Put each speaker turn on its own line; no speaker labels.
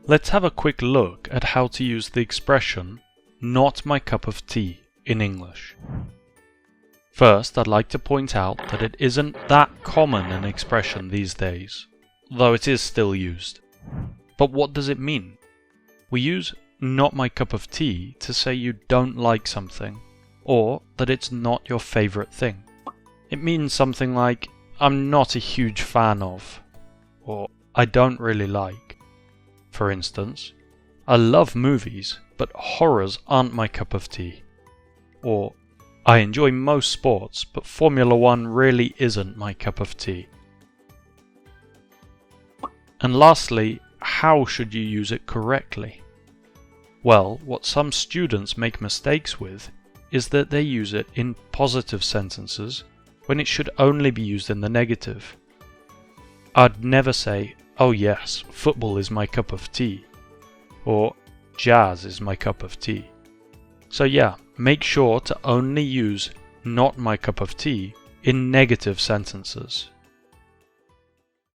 Let's have a quick look at how to use the expression "not my cup of tea" in English. First, I'd like to point out that it isn't that common an expression these days, though it is still used. But what does it mean? We use "not my cup of tea" to say you don't like something, or that it's not your favorite thing. It means something like, "I'm not a huge fan of," or "I don't really like." For instance, "I love movies, but horrors aren't my cup of tea." Or, "I enjoy most sports, but Formula One really isn't my cup of tea." And lastly, how should you use it correctly? Well, what some students make mistakes with is that they use it in positive sentences when it should only be used in the negative. I'd never say, "Oh yes, football is my cup of tea," or "jazz is my cup of tea." So yeah, make sure to only use "not my cup of tea" in negative sentences.